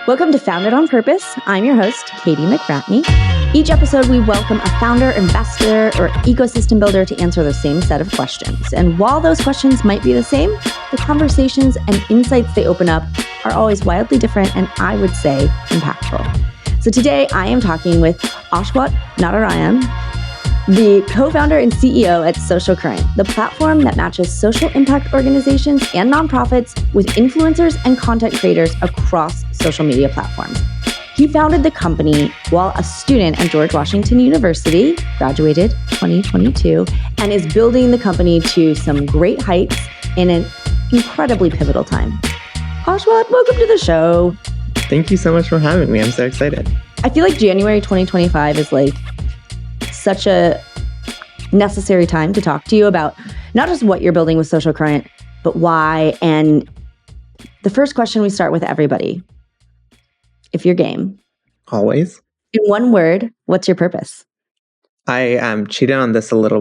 Welcome to Founded on Purpose. I'm your host, Katie McBratney. Each episode, we welcome a founder, investor, or ecosystem builder to answer the same set of questions. And while those questions might be the same, the conversations and insights they open up are always wildly different and, I would say, impactful. So today, I am talking with Ashwath Narayanan, the co-founder and CEO at Social Currant, the platform that matches social impact organizations and nonprofits with influencers and content creators across social media platforms. He founded the company while a student at George Washington University, graduated 2022, and is building the company to some great heights in an incredibly pivotal time. Ashwath, welcome to the show. Thank you so much for having me. I'm so excited. I feel like January 2025 is like such a necessary time to talk to you about not just what you're building with Social Currant, but why. And the first question we start with everybody, if you're game. Always. In one word, what's your purpose? I cheated on this a little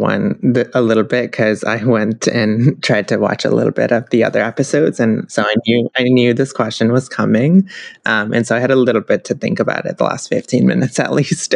bit because I went and tried to watch a little bit of the other episodes, and so I knew this question was coming, and so I had a little bit to think about it the last 15 minutes at least.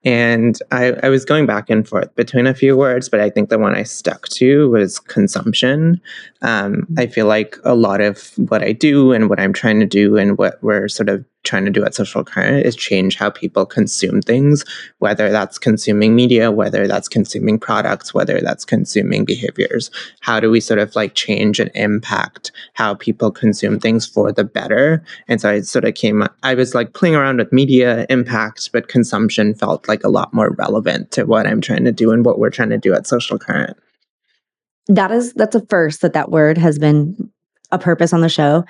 And I was going back and forth between a few words, but I think the one I stuck to was consumption. I feel like a lot of what I do and what I'm trying to do and what we're sort of trying to do at Social Currant is change how people consume things, whether that's consuming media, whether that's consuming products, whether that's consuming behaviors. How do we sort of like change and impact how people consume things for the better? And so I was like playing around with media impact, but consumption felt like a lot more relevant to what I'm trying to do and what we're trying to do at Social Currant. That's a first that word has been a purpose on the show,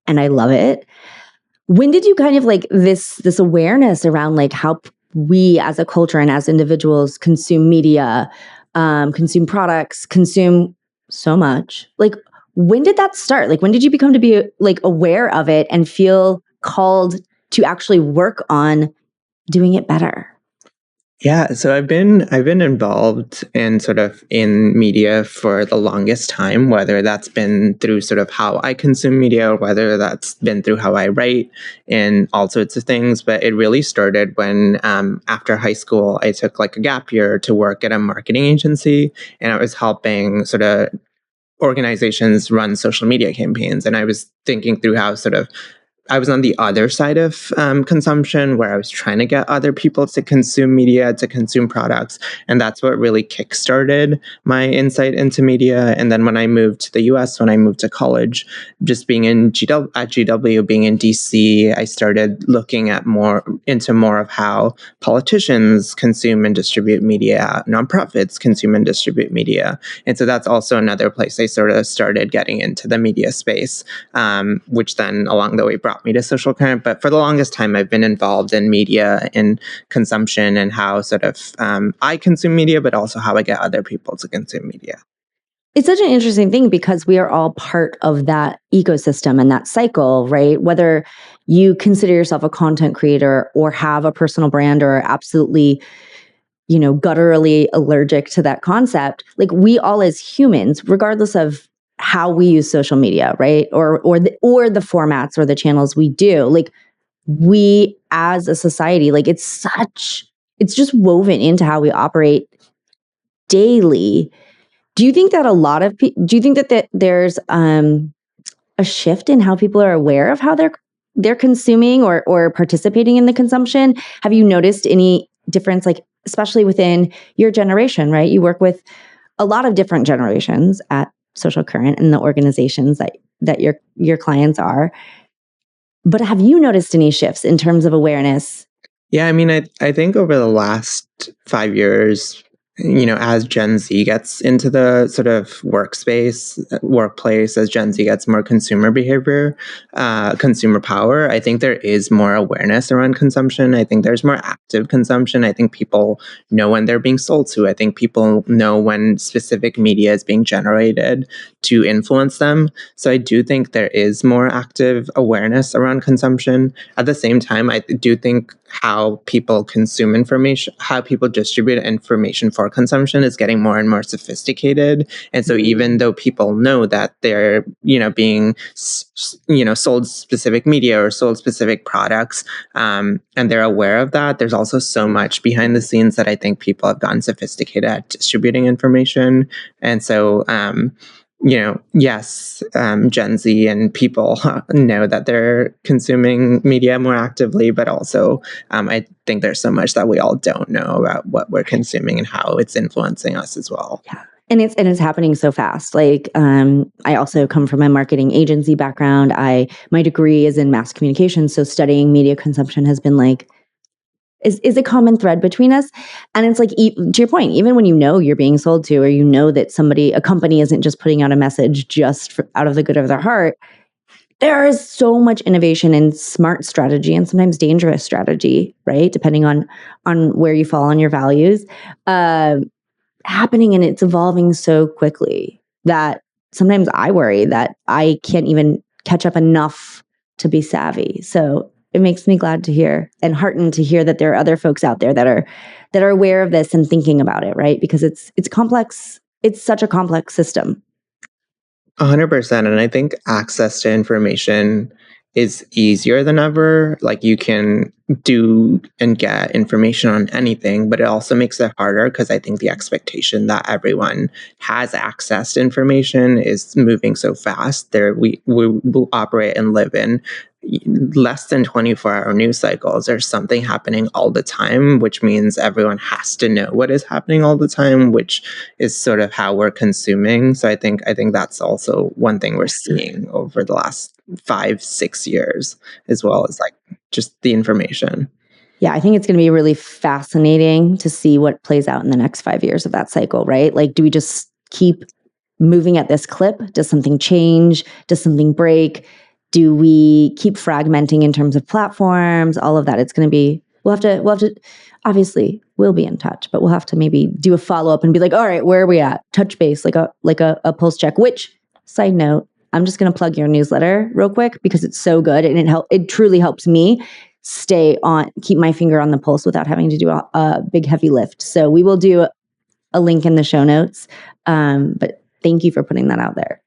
and I love it. When did you kind of like this awareness around like how we as a culture and as individuals consume media, consume products, consume so much? Like, when did that start? Like, when did you become to be like aware of it and feel called to actually work on doing it better? Yeah, so I've been involved in sort of in media for the longest time, whether that's been through sort of how I consume media or whether that's been through how I write and all sorts of things. But it really started when after high school, I took like a gap year to work at a marketing agency, and I was helping sort of organizations run social media campaigns. And I was thinking through how sort of I was on the other side of consumption, where I was trying to get other people to consume media, to consume products. And that's what really kickstarted my insight into media. And then when I moved to the US, when I moved to college, just being at GW, being in DC, I started looking at more of how politicians consume and distribute media, nonprofits consume and distribute media. And so that's also another place I sort of started getting into the media space, which then along the way brought me to Social Currant. But for the longest time, I've been involved in media and consumption and how sort of I consume media, but also how I get other people to consume media. It's such an interesting thing because we are all part of that ecosystem and that cycle, right? Whether you consider yourself a content creator or have a personal brand or are absolutely, gutturally allergic to that concept, like we all as humans, regardless of how we use social media, right? Or the formats or the channels we do, like we as a society, like it's just woven into how we operate daily. Do you think that that there's a shift in how people are aware of how they're consuming or participating in the consumption? Have you noticed any difference, like especially within your generation, right? You work with a lot of different generations at Social Currant and the organizations that your clients are. But have you noticed any shifts in terms of awareness? Yeah, I mean, I think over the last 5 years, as Gen Z gets into the sort of workplace, as Gen Z gets more consumer behavior, consumer power, I think there is more awareness around consumption. I think there's more active consumption. I think people know when they're being sold to. I think people know when specific media is being generated to influence them. So I do think there is more active awareness around consumption. At the same time, I do think how people consume information, how people distribute information for consumption is getting more and more sophisticated. And so even though people know that they're, being, sold specific media or sold specific products, and they're aware of that, there's also so much behind the scenes that I think people have gotten sophisticated at distributing information. And so, yes, Gen Z and people know that they're consuming media more actively, but also I think there's so much that we all don't know about what we're consuming and how it's influencing us as well. Yeah. And it's happening so fast. Like, I also come from a marketing agency background. My degree is in mass communication. So studying media consumption has been like, is a common thread between us. And it's like, to your point, even when you know you're being sold to, or you know that a company isn't just putting out a message just out of the good of their heart, there is so much innovation and smart strategy and sometimes dangerous strategy, right? Depending on where you fall on your values, happening, and it's evolving so quickly that sometimes I worry that I can't even catch up enough to be savvy. So it makes me glad to hear and heartened to hear that there are other folks out there that are aware of this and thinking about it, right? Because it's complex. It's such a complex system. 100%. And I think access to information is easier than ever. Like, you can do and get information on anything, but it also makes it harder because I think the expectation that everyone has access to information is moving so fast. We will operate and live in less than 24-hour news cycles. There's something happening all the time, which means everyone has to know what is happening all the time, which is sort of how we're consuming. So I think that's also one thing we're seeing over the last 5-6 years, as well as like just the information. Yeah, I think it's going to be really fascinating to see what plays out in the next 5 years of that cycle, right? Like, do we just keep moving at this clip? Does something change? Does something break? Do we keep fragmenting in terms of platforms? All of that. It's going to be, we'll have to, obviously we'll be in touch, but we'll have to maybe do a follow-up and be like, all right, where are we at? Touch base, like a pulse check, which, side note, I'm just going to plug your newsletter real quick because it's so good. And it truly helps me keep my finger on the pulse without having to do a big heavy lift. So we will do a link in the show notes. But thank you for putting that out there.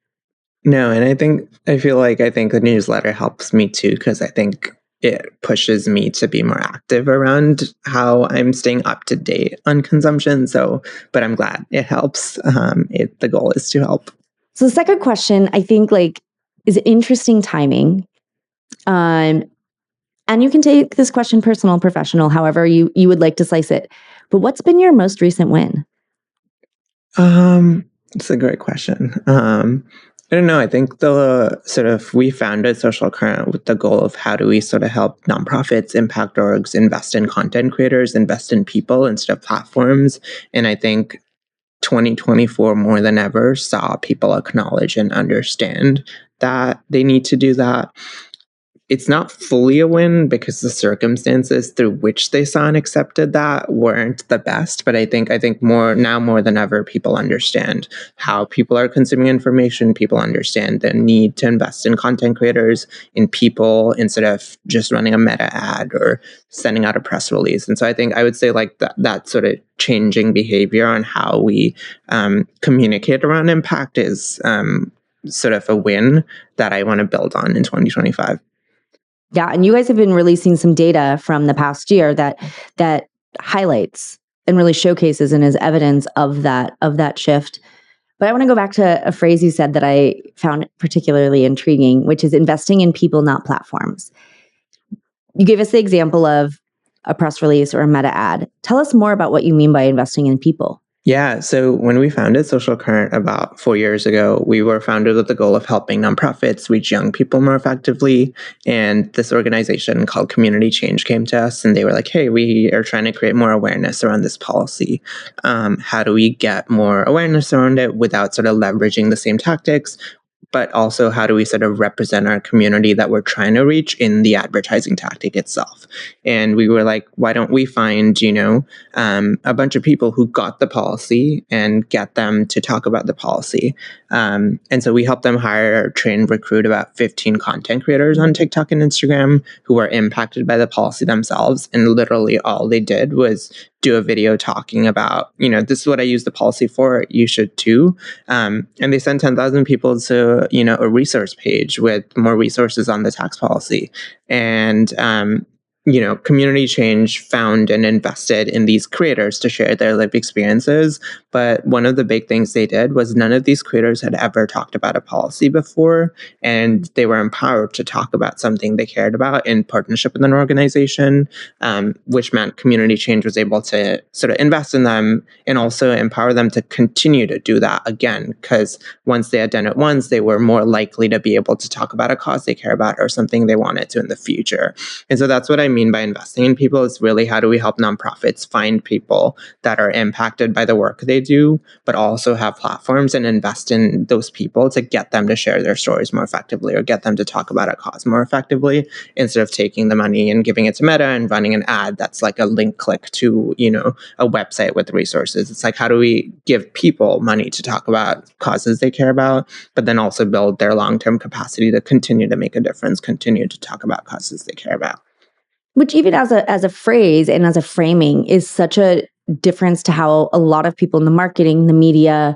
No, and I think the newsletter helps me too, because I think it pushes me to be more active around how I'm staying up to date on consumption. So, but I'm glad it helps. The goal is to help. So the second question, I think, is interesting timing. And you can take this question personal, professional, however you would like to slice it. But what's been your most recent win? It's a great question. I don't know. I think we founded Social Currant with the goal of how do we sort of help nonprofits, impact orgs, invest in content creators, invest in people instead of platforms. And I think 2024 more than ever saw people acknowledge and understand that they need to do that. It's not fully a win because the circumstances through which they saw and accepted that weren't the best. But I think more than ever, people understand how people are consuming information. People understand the need to invest in content creators, in people, instead of just running a meta ad or sending out a press release. And so I would say like that sort of changing behavior on how we communicate around impact is sort of a win that I want to build on in 2025. Yeah, and you guys have been releasing some data from the past year that highlights and really showcases and is evidence of that shift. But I want to go back to a phrase you said that I found particularly intriguing, which is investing in people, not platforms. You gave us the example of a press release or a meta ad. Tell us more about what you mean by investing in people. Yeah. So when we founded Social Currant about 4 years ago, we were founded with the goal of helping nonprofits reach young people more effectively. And this organization called Community Change came to us and they were like, hey, we are trying to create more awareness around this policy. How do we get more awareness around it without sort of leveraging the same tactics? but also how do we sort of represent our community that we're trying to reach in the advertising tactic itself. And we were like, why don't we find, a bunch of people who got the policy and get them to talk about the policy. And so we helped them hire, train, recruit about 15 content creators on TikTok and Instagram who were impacted by the policy themselves. And literally all they did was do a video talking about, this is what I use the policy for, you should too. And they sent 10,000 people to, a resource page with more resources on the tax policy. And, community change found and invested in these creators to share their lived experiences. But one of the big things they did was none of these creators had ever talked about a policy before, and they were empowered to talk about something they cared about in partnership with an organization, which meant community change was able to sort of invest in them and also empower them to continue to do that again, because once they had done it once, they were more likely to be able to talk about a cause they care about or something they wanted to in the future. And so that's what I mean by investing in people, is really how do we help nonprofits find people that are impacted by the work they do, but also have platforms and invest in those people to get them to share their stories more effectively or get them to talk about a cause more effectively, instead of taking the money and giving it to Meta and running an ad that's like a link click to, a website with resources. It's like, how do we give people money to talk about causes they care about, but then also build their long-term capacity to continue to make a difference, continue to talk about causes they care about. Which even as a phrase and as a framing is such a difference to how a lot of people in the marketing, the media,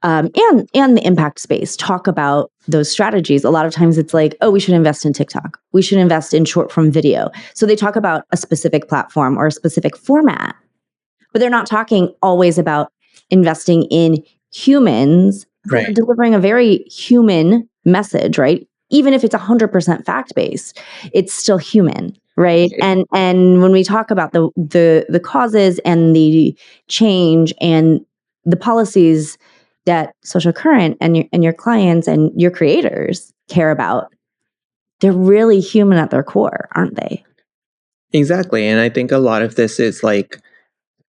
and the impact space talk about those strategies. A lot of times it's like, oh, we should invest in TikTok. We should invest in short form video. So they talk about a specific platform or a specific format, but they're not talking always about investing in humans who are delivering a very human message, right? Even if it's 100% fact-based, it's still human, right? And when we talk about the causes and the change and the policies that Social Currant and your clients and your creators care about, they're really human at their core, aren't they? Exactly. And I think a lot of this is like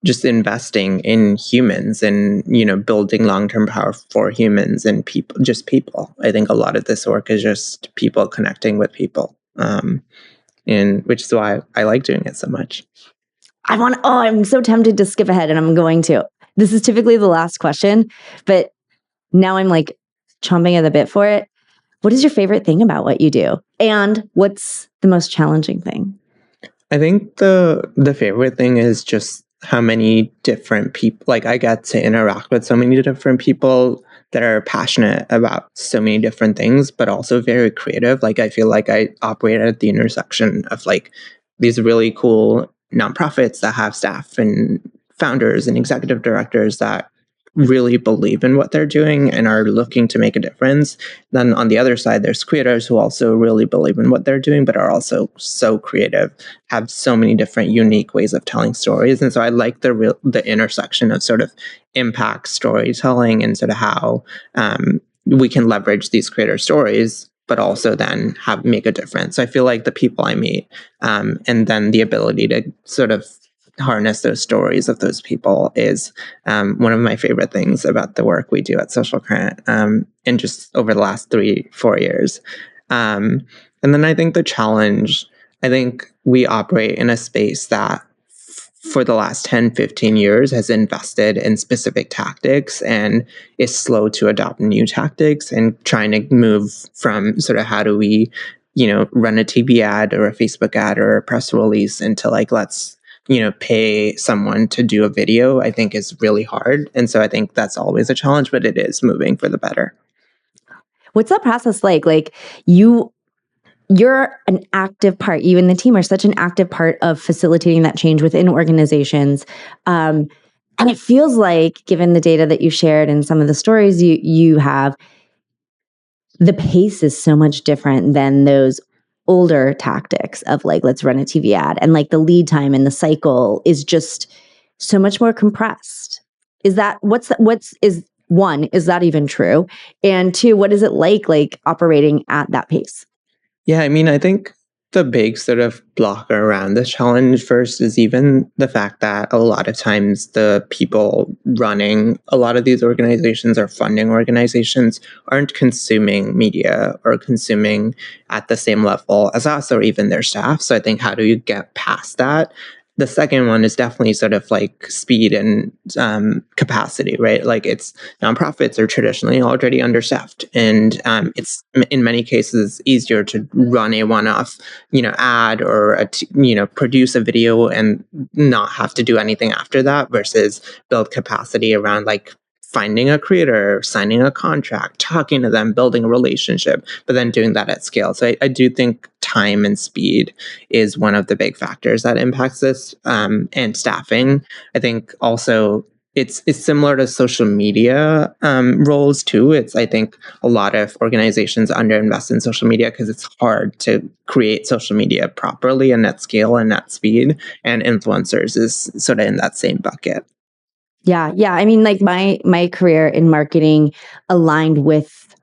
just investing in humans and, building long-term power for humans and people, just people. I think a lot of this work is just people connecting with people. And which is why I like doing it so much. I'm so tempted to skip ahead, and I'm going to. This is typically the last question, but now I'm like chomping at the bit for it. What is your favorite thing about what you do? And what's the most challenging thing? I think the favorite thing is just how many different people, like I get to interact with so many different people that are passionate about so many different things, but also very creative. Like I feel like I operate at the intersection of like these really cool nonprofits that have staff and founders and executive directors that really believe in what they're doing and are looking to make a difference. Then on the other side, there's creators who also really believe in what they're doing, but are also so creative, have so many different unique ways of telling stories. And so I like the intersection of sort of impact storytelling and sort of how we can leverage these creator stories, but also then make a difference. So I feel like the people I meet and then the ability to sort of harness those stories of those people is one of my favorite things about the work we do at Social Currant, and just over the last 3-4 years. And then I think the challenge, I think we operate in a space that for the last 10-15 years has invested in specific tactics and is slow to adopt new tactics and trying to move from sort of how do we, run a TV ad or a Facebook ad or a press release into like, let's pay someone to do a video, I think is really hard. And so I think that's always a challenge, but it is moving for the better. What's that process like? Like you're an active part, you and the team are such an active part of facilitating that change within organizations. And it feels like, given the data that you shared and some of the stories you have, the pace is so much different than those older tactics of like, let's run a TV ad. And like the lead time and the cycle is just so much more compressed. Is that, one, is that even true? And two, what is it like operating at that pace? Yeah, I mean, I think the big sort of blocker around this challenge first is even the fact that a lot of times the people running a lot of these organizations or funding organizations aren't consuming media or consuming at the same level as us or even their staff. So I think, how do you get past that? The second one is definitely sort of like speed and capacity, right? Like, it's nonprofits are traditionally already understaffed, and it's in many cases easier to run a one-off, ad or produce a video and not have to do anything after that, versus build capacity around like finding a creator, signing a contract, talking to them, building a relationship, but then doing that at scale. So I do think time and speed is one of the big factors that impacts this, and staffing. I think also it's similar to social media roles too. I think a lot of organizations underinvest in social media because it's hard to create social media properly and at scale and at speed. And influencers is sort of in that same bucket. Yeah. I mean, like my career in marketing aligned with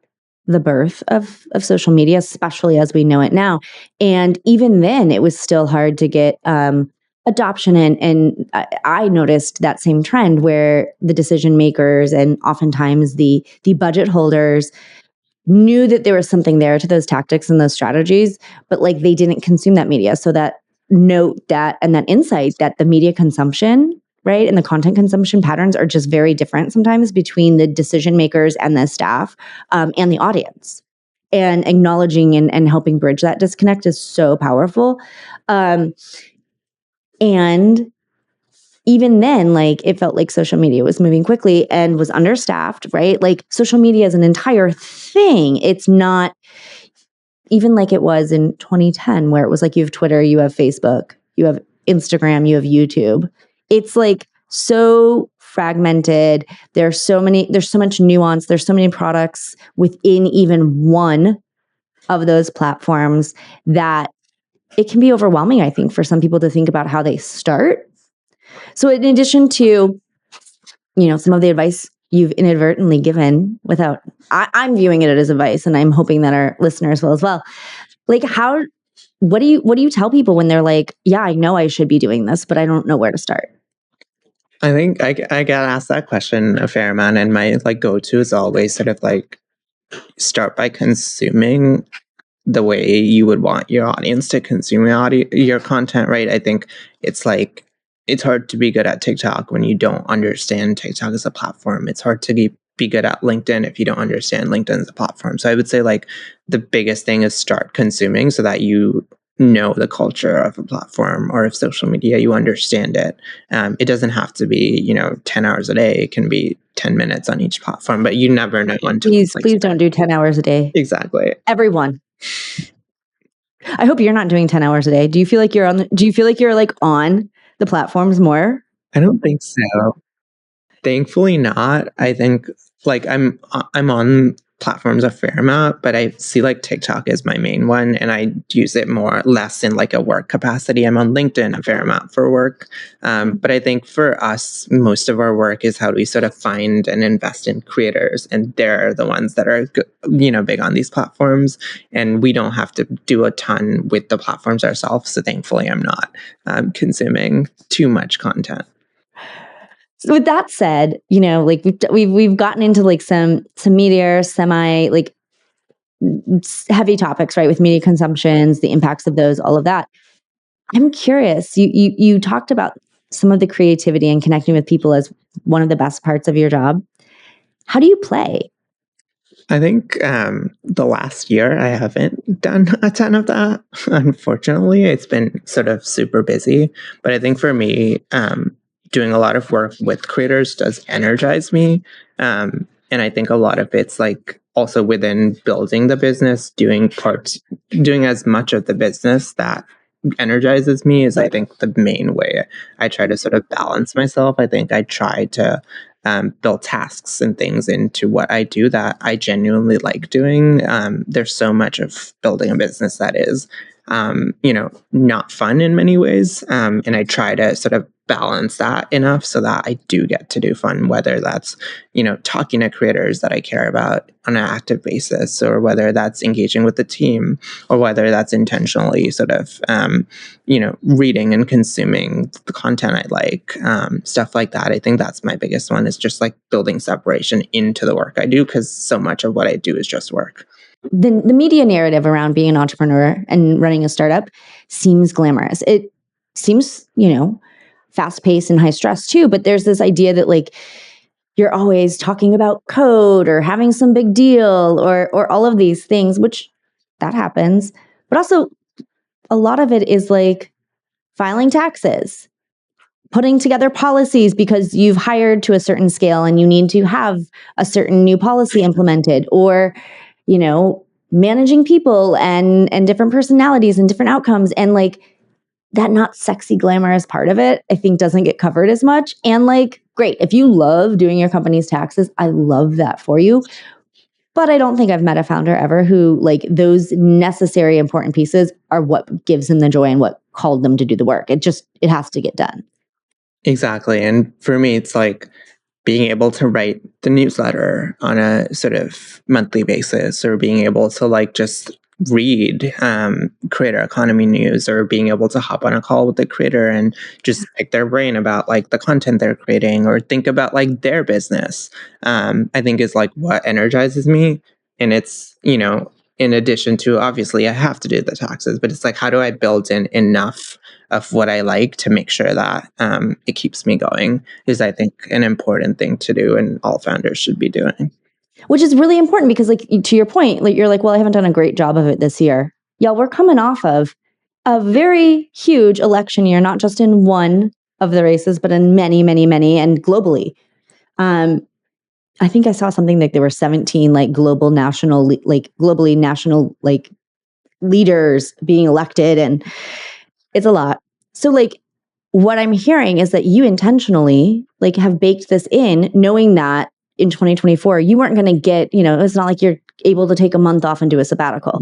the birth of social media, especially as we know it now. And even then, it was still hard to get adoption. And I noticed that same trend where the decision makers and oftentimes the budget holders knew that there was something there to those tactics and those strategies, but like they didn't consume that media. So that note that and that insight that the media consumption, right, and the content consumption patterns are just very different sometimes between the decision makers and the staff, and the audience. And acknowledging and helping bridge that disconnect is so powerful. And even then, like, it felt like social media was moving quickly and was understaffed, right? Like, social media is an entire thing. It's not even like it was in 2010, where it was like you have Twitter, you have Facebook, you have Instagram, you have YouTube. It's like so fragmented. There's so much nuance. There's so many products within even one of those platforms that it can be overwhelming, I think, for some people to think about how they start. So in addition to, some of the advice you've inadvertently given I'm viewing it as advice, and I'm hoping that our listeners will as well. Like, what do you tell people when they're like, yeah, I know I should be doing this, but I don't know where to start? I think I get asked that question a fair amount, and my like go-to is always sort of like, start by consuming the way you would want your audience to consume your content, right? I think it's like, it's hard to be good at TikTok when you don't understand TikTok as a platform. It's hard to be good at LinkedIn if you don't understand LinkedIn as a platform. So I would say like the biggest thing is start consuming so that you know the culture of a platform or of social media, you understand it. It doesn't have to be 10 hours a day. It can be 10 minutes on each platform, but you never know until Please don't do 10 hours a day. Exactly. Everyone. I hope you're not doing 10 hours a day. Do you feel like you're on the platforms more? I don't think so. Thankfully not. I think like I'm on platforms a fair amount, but I see like TikTok is my main one, and I use it less in like a work capacity. I'm on LinkedIn a fair amount for work. But I think for us, most of our work is how do we sort of find and invest in creators, and they're the ones that are big on these platforms, and we don't have to do a ton with the platforms ourselves. So thankfully, I'm not consuming too much content. So with that said, like we've gotten into like some media semi like heavy topics, right? With media consumptions, the impacts of those, all of that. I'm curious. You talked about some of the creativity and connecting with people as one of the best parts of your job. How do you play? I think the last year I haven't done a ton of that. Unfortunately, it's been sort of super busy. But I think for me, doing a lot of work with creators does energize me. And I think a lot of it's like also within building the business, doing as much of the business that energizes me is, I think, the main way I try to sort of balance myself. I think I try to build tasks and things into what I do that I genuinely like doing. There's so much of building a business that is, not fun in many ways. And I try to sort of balance that enough so that I do get to do fun, whether that's, talking to creators that I care about on an active basis, or whether that's engaging with the team, or whether that's intentionally sort of, reading and consuming the content I like, stuff like that. I think that's my biggest one, is just like building separation into the work I do, because so much of what I do is just work. The media narrative around being an entrepreneur and running a startup seems glamorous. It seems, fast paced and high stress too, but there's this idea that like you're always talking about code or having some big deal or all of these things, which that happens. But also a lot of it is like filing taxes, putting together policies because you've hired to a certain scale and you need to have a certain new policy implemented, or, managing people and different personalities and different outcomes. And like that not sexy glamorous part of it, I think doesn't get covered as much. And like, great, if you love doing your company's taxes, I love that for you. But I don't think I've met a founder ever who like those necessary important pieces are what gives them the joy and what called them to do the work. It has to get done. Exactly. And for me, it's like being able to write the newsletter on a sort of monthly basis, or being able to like just read creator economy news, or being able to hop on a call with the creator and just pick their brain about like the content they're creating, or think about like their business, I think is like what energizes me. And it's, in addition to, obviously I have to do the taxes, but it's like, how do I build in enough of what I like to make sure that it keeps me going, is I think an important thing to do, and all founders should be doing. Which is really important because, like, to your point, like you're like, well, I haven't done a great job of it this year. Y'all, we're coming off of a very huge election year, not just in one of the races, but in many, many, many, and globally. I think I saw something like there were 17 like globally national like leaders being elected, and it's a lot. So like what I'm hearing is that you intentionally like have baked this in, knowing that in 2024 you weren't going to get, it's not like you're able to take a month off and do a sabbatical.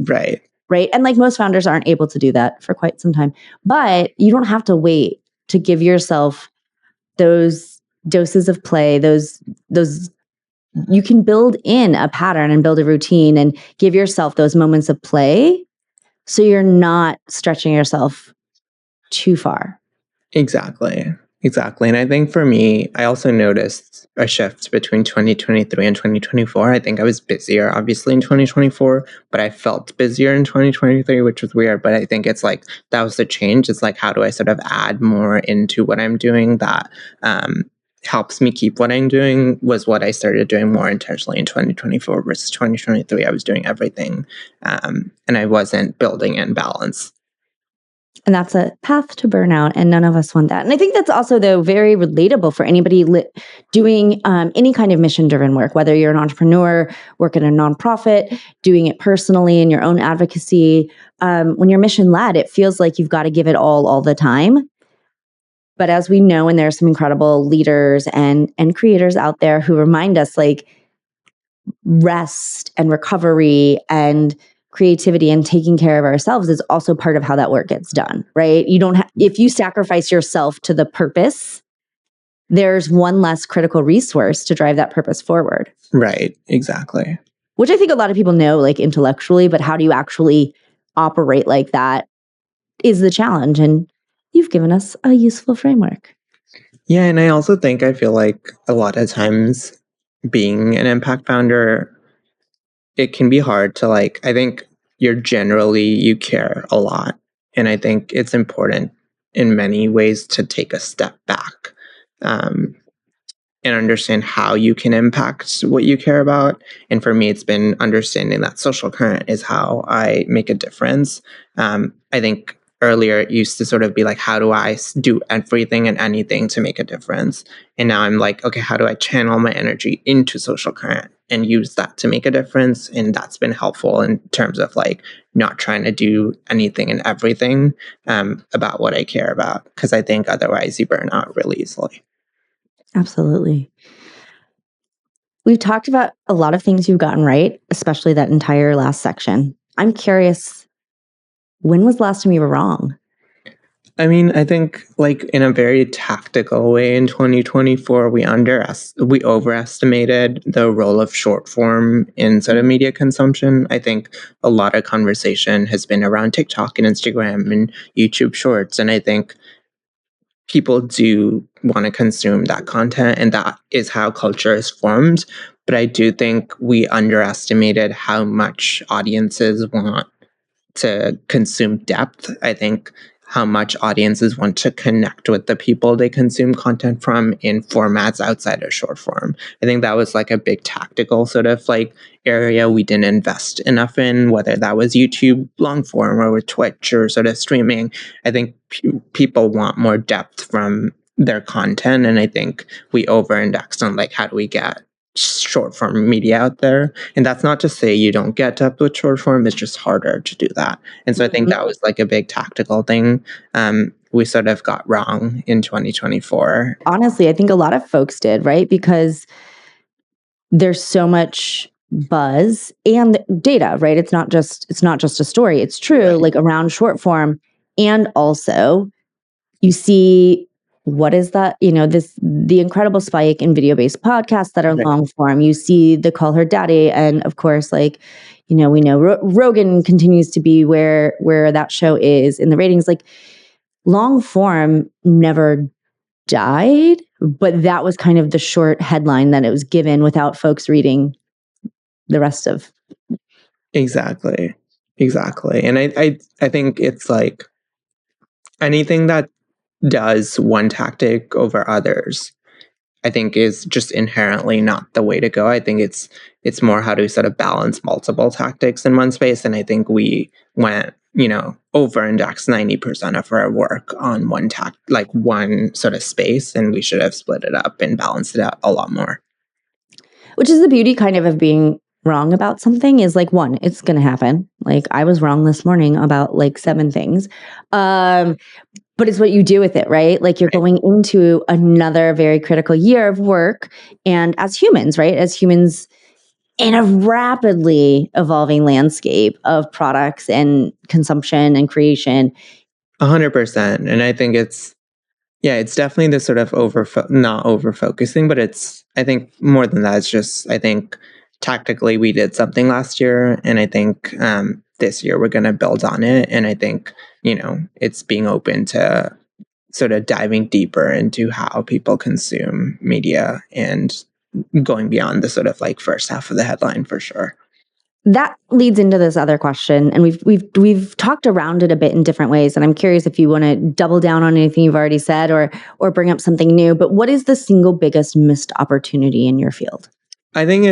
Right. And like most founders aren't able to do that for quite some time, but you don't have to wait to give yourself those doses of play, those you can build in a pattern and build a routine and give yourself those moments of play so you're not stretching yourself too far. Exactly. And I think for me, I also noticed a shift between 2023 and 2024. I think I was busier, obviously, in 2024, but I felt busier in 2023, which was weird. But I think it's like, that was the change. It's like, how do I sort of add more into what I'm doing that helps me keep what I'm doing, was what I started doing more intentionally in 2024 versus 2023. I was doing everything, and I wasn't building in balance. And that's a path to burnout, and none of us want that. And I think that's also, though, very relatable for anybody doing any kind of mission-driven work, whether you're an entrepreneur, work in a nonprofit, doing it personally in your own advocacy. When you're mission-led, it feels like you've got to give it all the time. But as we know, and there are some incredible leaders and creators out there who remind us, like, rest and recovery and creativity and taking care of ourselves is also part of how that work gets done, right? You don't if you sacrifice yourself to the purpose, there's one less critical resource to drive that purpose forward. Right, exactly. Which I think a lot of people know, like, intellectually, but how do you actually operate like that is the challenge. And you've given us a useful framework. Yeah, and I feel like a lot of times being an impact founder, it can be hard to like, I think you care a lot. And I think it's important in many ways to take a step back, and understand how you can impact what you care about. And for me, it's been understanding that Social Current is how I make a difference. I think earlier it used to sort of be like, how do I do everything and anything to make a difference? And now I'm like, okay, how do I channel my energy into Social Current and use that to make a difference? And that's been helpful in terms of like not trying to do anything and everything about what I care about, because I think otherwise you burn out really easily. Absolutely. We've talked about a lot of things you've gotten right, especially that entire last section. I'm curious, when was the last time you were wrong? I mean, I think like in a very tactical way in 2024, we overestimated the role of short form in sort of media consumption. I think a lot of conversation has been around TikTok and Instagram and YouTube Shorts, and I think people do want to consume that content, and that is how culture is formed. But I do think we underestimated how much audiences want to consume depth. I think how much audiences want to connect with the people they consume content from in formats outside of short form. I think that was like a big tactical sort of like area we didn't invest enough in, whether that was YouTube long form or with Twitch or sort of streaming. I think people want more depth from their content, and I think we over indexed on like how do we get short form media out there. And that's not to say you don't get depth with short form, it's just harder to do that. And so I think that was like a big tactical thing we sort of got wrong in 2024. Honestly, I think a lot of folks did, right? Because there's so much buzz and data, right? It's not just a story. It's true, right, like around short form. And also you see, what is that? The incredible spike in video-based podcasts that are long form. You see the Call Her Daddy, and of course, like, we know Rogan continues to be where that show is in the ratings. Like, long form never died, but that was kind of the short headline that it was given without folks reading the rest of. Exactly. And I think it's like anything that does one tactic over others, I think is just inherently not the way to go. I think it's more how to sort of balance multiple tactics in one space. And I think we went, over index 90% of our work on one sort of space, and we should have split it up and balanced it out a lot more. Which is the beauty kind of being wrong about something, is like, one, it's going to happen. Like, I was wrong this morning about like 7 things. But it's what you do with it, right? Like, you're going into another very critical year of work. And as humans, right? As humans in a rapidly evolving landscape of products and consumption and creation. 100%. And I think it's definitely this sort of not over focusing, but I think more than that, it's just, I think tactically we did something last year, and I think this year we're going to build on it. And I think, it's being open to sort of diving deeper into how people consume media and going beyond the sort of like first half of the headline for sure. That leads into this other question, and we've talked around it a bit in different ways, and I'm curious if you want to double down on anything you've already said or bring up something new. But what is the single biggest missed opportunity in your field? I think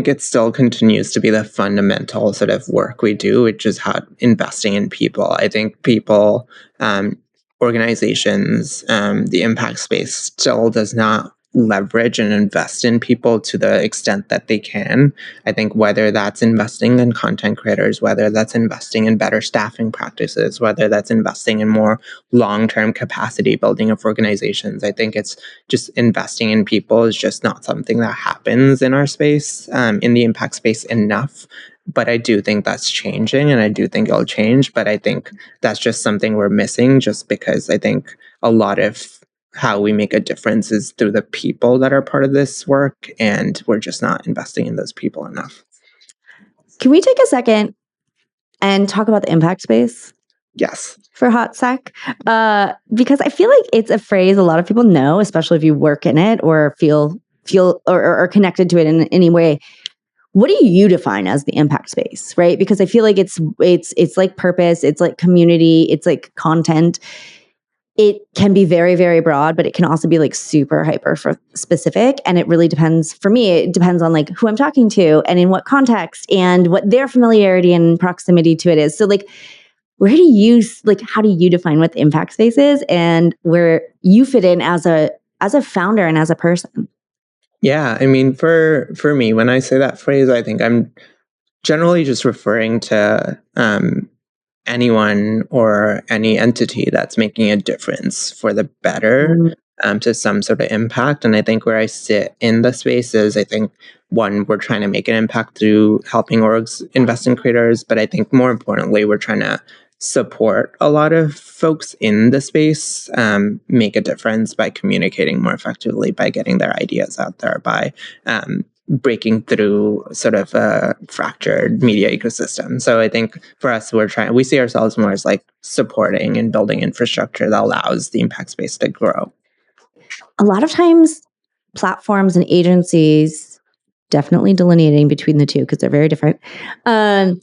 it still continues to be the fundamental sort of work we do, which is how investing in people. I think people, organizations, the impact space still does not leverage and invest in people to the extent that they can. I think whether that's investing in content creators, whether that's investing in better staffing practices, whether that's investing in more long-term capacity building of organizations, I think it's just investing in people is just not something that happens in our space, in the impact space enough. But I do think that's changing, and I do think it'll change. But I think that's just something we're missing, just because I think a lot of how we make a difference is through the people that are part of this work, and we're just not investing in those people enough. Can we take a second and talk about the impact space? Yes. For a hot sec? Because I feel like it's a phrase a lot of people know, especially if you work in it or feel or connected to it in any way. What do you define as the impact space, right? Because I feel like it's like purpose, it's like community, it's like content. It can be very, very broad, but it can also be like super hyper for specific. And it really depends. For me, it depends on like who I'm talking to and in what context and what their familiarity and proximity to it is. So like, how do you define what the impact space is and where you fit in as a founder and as a person? Yeah, I mean, for me, when I say that phrase, I think I'm generally just referring to anyone or any entity that's making a difference for the better, to some sort of impact. And I think where I sit in the space is, I think, one, we're trying to make an impact through helping orgs invest in creators, but I think more importantly, we're trying to support a lot of folks in the space make a difference by communicating more effectively, by getting their ideas out there, by breaking through sort of a fractured media ecosystem. So I think for us, we see ourselves more as like supporting and building infrastructure that allows the impact space to grow. A lot of times platforms and agencies, definitely delineating between the two because they're very different, but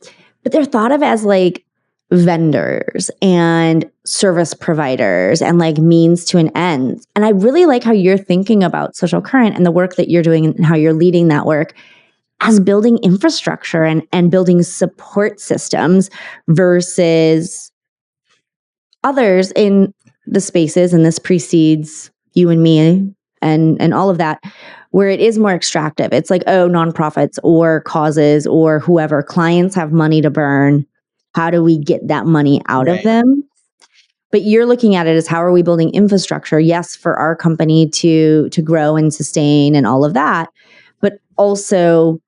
they're thought of as like vendors and service providers and like means to an end. And I really like how you're thinking about Social Current and the work that you're doing and how you're leading that work as building infrastructure and building support systems versus others in the spaces. And this precedes you and me and all of that, where it is more extractive. It's like, oh, nonprofits or causes or whoever, clients have money to burn. How do we get that money out of them? But you're looking at it as how are we building infrastructure? Yes, for our company to grow and sustain and all of that, but also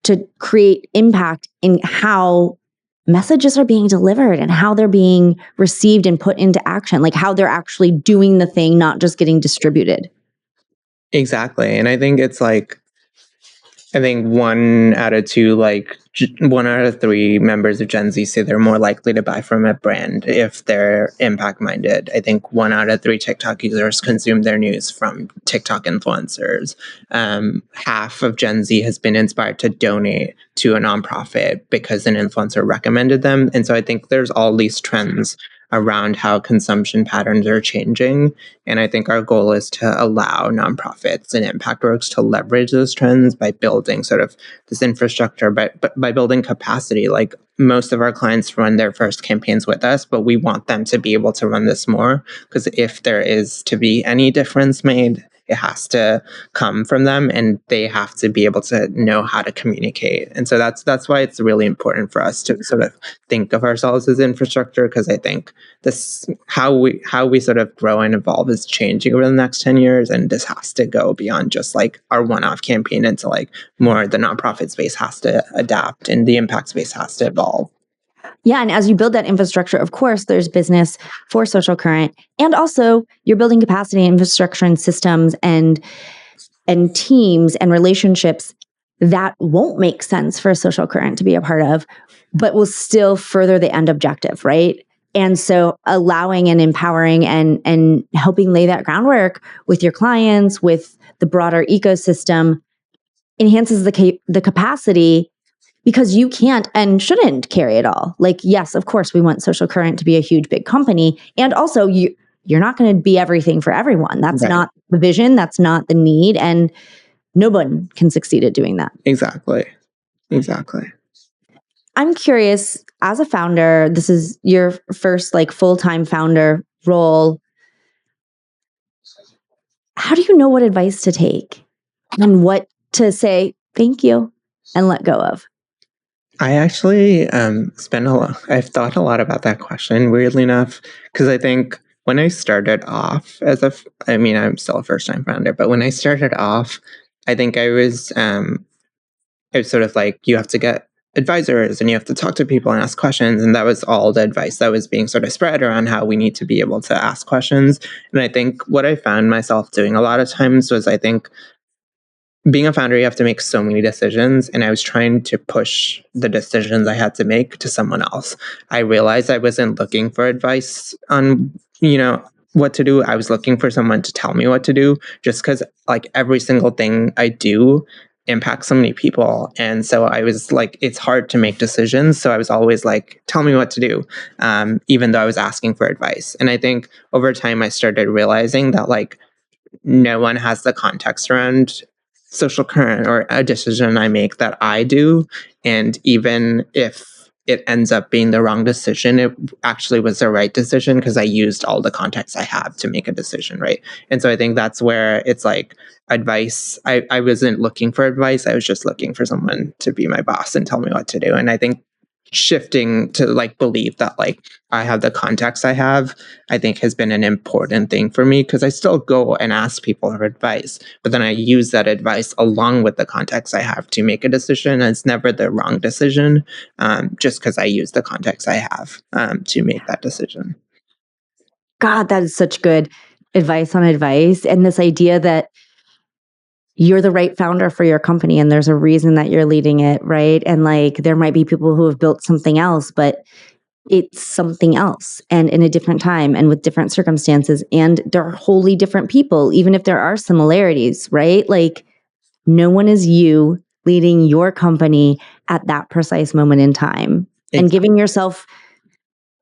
to create impact in how messages are being delivered and how they're being received and put into action, like how they're actually doing the thing, not just getting distributed. Exactly. And I think it's like, I think 1 out of 3 members of Gen Z say they're more likely to buy from a brand if they're impact minded. I think 1 out of 3 TikTok users consume their news from TikTok influencers. Half of Gen Z has been inspired to donate to a nonprofit because an influencer recommended them. And so I think there's all these trends around how consumption patterns are changing. And I think our goal is to allow nonprofits and impact orgs to leverage those trends by building sort of this infrastructure, but by building capacity. Like most of our clients run their first campaigns with us, but we want them to be able to run this more, because if there is to be any difference made, it has to come from them, and they have to be able to know how to communicate. And so that's why it's really important for us to sort of think of ourselves as infrastructure, because I think this how we sort of grow and evolve is changing over the next 10 years, and this has to go beyond just like our one-off campaign into like more the nonprofit space has to adapt and the impact space has to evolve. Yeah, and as you build that infrastructure, of course, there's business for Social Current, and also you're building capacity, infrastructure, and systems, and teams and relationships that won't make sense for a Social Current to be a part of, but will still further the end objective, right? And so allowing and empowering and helping lay that groundwork with your clients, with the broader ecosystem, enhances the capacity, because you can't and shouldn't carry it all. Like, yes, of course, we want Social Current to be a huge, big company. And also, you're not going to be everything for everyone. That's Right. not the vision. That's not the need. And no one can succeed at doing that. Exactly. I'm curious, as a founder, this is your first like full-time founder role. How do you know what advice to take and what to say thank you and let go of? I actually I've thought a lot about that question, weirdly enough, because I think when I started off I'm still a first-time founder, but when I started off, I think I was sort of like, you have to get advisors and you have to talk to people and ask questions. And that was all the advice that was being sort of spread around how we need to be able to ask questions. And I think what I found myself doing a lot of times was, I think, being a founder, you have to make so many decisions. And I was trying to push the decisions I had to make to someone else. I realized I wasn't looking for advice on, what to do. I was looking for someone to tell me what to do, just because like every single thing I do impacts so many people. And so I was like, it's hard to make decisions. So I was always like, tell me what to do, even though I was asking for advice. And I think over time, I started realizing that like no one has the context around Social Current or a decision I make that I do. And even if it ends up being the wrong decision, it actually was the right decision because I used all the context I have to make a decision, right? And so I think that's where it's like advice. I wasn't looking for advice. I was just looking for someone to be my boss and tell me what to do. And I think shifting to like believe that like I have the context I have, I think has been an important thing for me, because I still go and ask people for advice, but then I use that advice along with the context I have to make a decision. And it's never the wrong decision, just because I use the context I have to make that decision. God, that is such good advice on advice. And this idea that you're the right founder for your company and there's a reason that you're leading it, right? And like there might be people who have built something else, but it's something else and in a different time and with different circumstances, and they're wholly different people, even if there are similarities, right? Like no one is you leading your company at that precise moment in time. Exactly. And giving yourself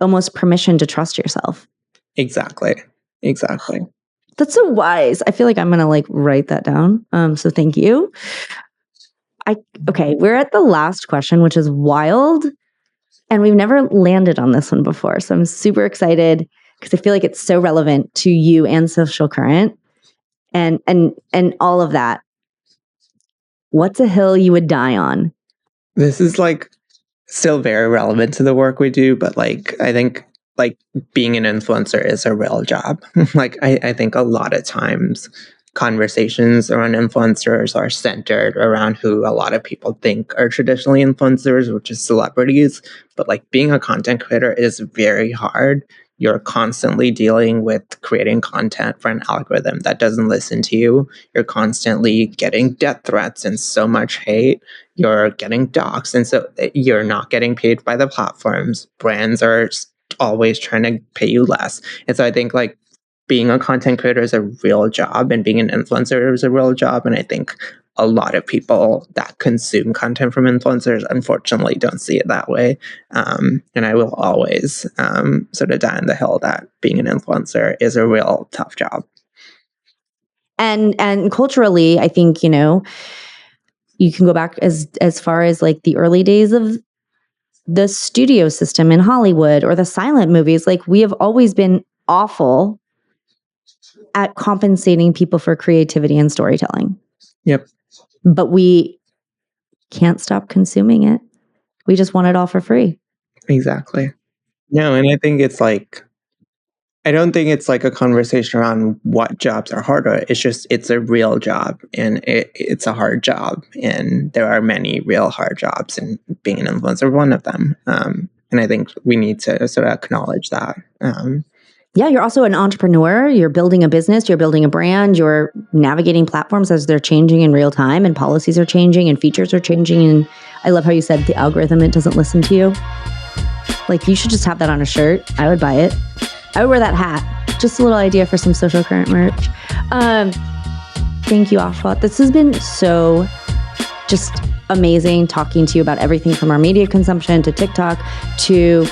almost permission to trust yourself. Exactly. That's so wise. I feel like I'm going to like write that down. So thank you. Okay, we're at the last question, which is wild. And we've never landed on this one before. So I'm super excited because I feel like it's so relevant to you and Social Currant and all of that. What's a hill you would die on? This is like still very relevant to the work we do, but like I think like being an influencer is a real job. Like I think a lot of times conversations around influencers are centered around who a lot of people think are traditionally influencers, which is celebrities. But like being a content creator is very hard. You're constantly dealing with creating content for an algorithm that doesn't listen to you. You're constantly getting death threats and so much hate. You're getting doxxed, and so you're not getting paid by the platforms. Brands are always trying to pay you less. And so I think like being a content creator is a real job, and being an influencer is a real job. And I think a lot of people that consume content from influencers, unfortunately, don't see it that way. And I will always sort of die on the hill that being an influencer is a real tough job. And culturally, I think, you know, you can go back as far as like the early days of the studio system in Hollywood or the silent movies. Like we have always been awful at compensating people for creativity and storytelling. Yep. But we can't stop consuming it. We just want it all for free. Exactly. No, and I think it's like, I don't think it's like a conversation around what jobs are harder. It's just, it's a real job, and it's a hard job. And there are many real hard jobs, and being an influencer is one of them. And I think we need to sort of acknowledge that. Yeah, you're also an entrepreneur. You're building a business. You're building a brand. You're navigating platforms as they're changing in real time, and policies are changing and features are changing. And I love how you said the algorithm, it doesn't listen to you. Like you should just have that on a shirt. I would buy it. I would wear that hat. Just a little idea for some Social Currant merch. Thank you, Ashwath. This has been so just amazing talking to you about everything from our media consumption to TikTok to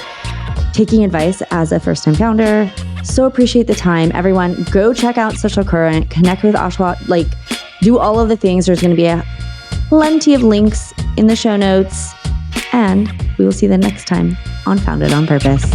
taking advice as a first-time founder. So appreciate the time. Everyone, go check out Social Currant, connect with Ashwath, like do all of the things. There's going to be plenty of links in the show notes, and we will see you the next time on Founded on Purpose.